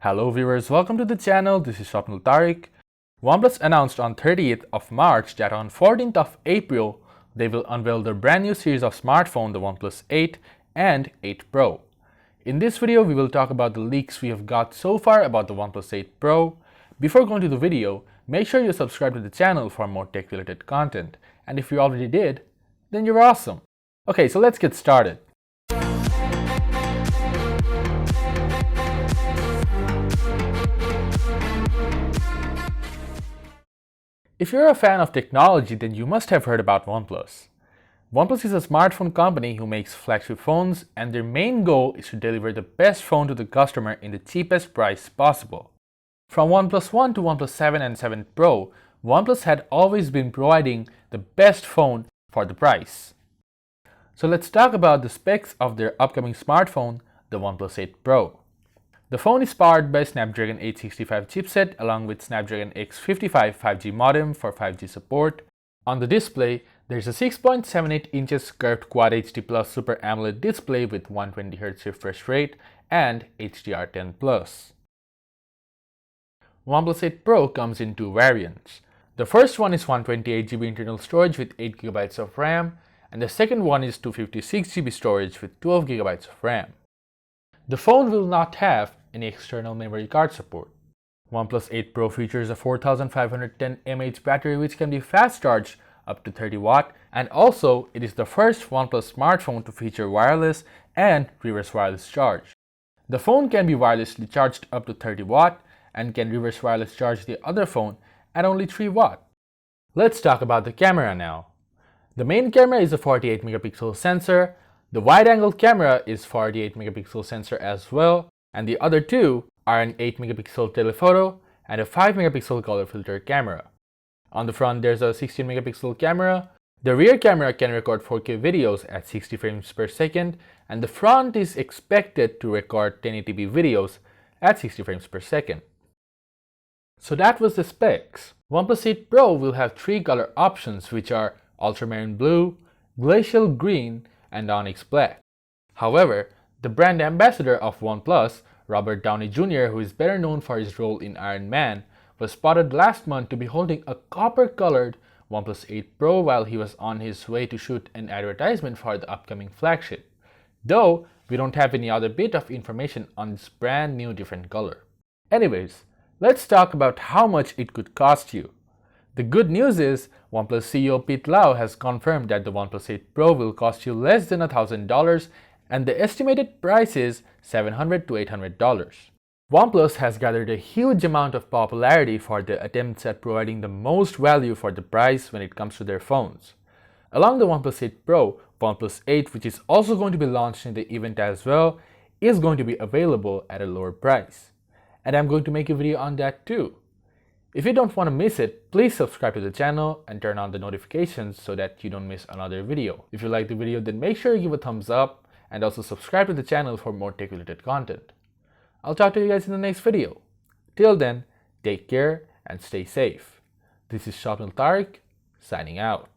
Hello viewers, welcome to the channel. This is Swapnil Tariq. OnePlus announced on 30th of March that on 14th of April, they will unveil their brand new series of smartphone, the OnePlus 8 and 8 Pro. In this video, we will talk about the leaks we have got so far about the OnePlus 8 Pro. Before going to the video, make sure you subscribe to the channel for more tech-related content. And if you already did, then you're awesome. Okay, so let's get started. If you're a fan of technology, then you must have heard about OnePlus. OnePlus is a smartphone company who makes flagship phones, and their main goal is to deliver the best phone to the customer in the cheapest price possible. From OnePlus 1 to OnePlus 7 and 7 Pro, OnePlus had always been providing the best phone for the price. So let's talk about the specs of their upcoming smartphone, the OnePlus 8 Pro. The phone is powered by Snapdragon 865 chipset along with Snapdragon X55 5G modem for 5G support. On the display, there's a 6.78 inches curved Quad HD Plus Super AMOLED display with 120Hz refresh rate and HDR10+. OnePlus 8 Pro comes in two variants. The first one is 128GB internal storage with 8GB of RAM, and the second one is 256GB storage with 12GB of RAM. The phone will not have any external memory card support. OnePlus 8 Pro features a 4510 mAh battery which can be fast charged up to 30 watt, and also it is the first OnePlus smartphone to feature wireless and reverse wireless charge. The phone can be wirelessly charged up to 30 watt and can reverse wireless charge the other phone at only 3 watt. Let's talk about the camera now. The main camera is a 48 megapixel sensor. The wide-angle camera is 48 megapixel sensor as well, and the other two are an 8 megapixel telephoto and a 5 megapixel color filter camera. On the front, there's a 16 megapixel camera. The rear camera can record 4K videos at 60 frames per second, and the front is expected to record 1080p videos at 60 frames per second. So that was the specs. OnePlus 8 Pro will have three color options, which are ultramarine blue, glacial green, and onyx black. However, the brand ambassador of OnePlus, Robert Downey Jr., who is better known for his role in Iron Man, was spotted last month to be holding a copper-colored OnePlus 8 Pro while he was on his way to shoot an advertisement for the upcoming flagship. Though, we don't have any other bit of information on this brand new different color. Anyways, let's talk about how much it could cost you. The good news is, OnePlus CEO Pete Lau has confirmed that the OnePlus 8 Pro will cost you less than $1,000, and the estimated price is $700 to $800. OnePlus has gathered a huge amount of popularity for their attempts at providing the most value for the price when it comes to their phones. Along the OnePlus 8 Pro, OnePlus 8, which is also going to be launched in the event as well, is going to be available at a lower price. And I'm going to make a video on that too. If you don't want to miss it, please subscribe to the channel and turn on the notifications so that you don't miss another video. If you like the video, then make sure you give a thumbs up and also subscribe to the channel for more tech-related content. I'll talk to you guys in the next video. Till then, take care and stay safe. This is Swapnil Tariq, signing out.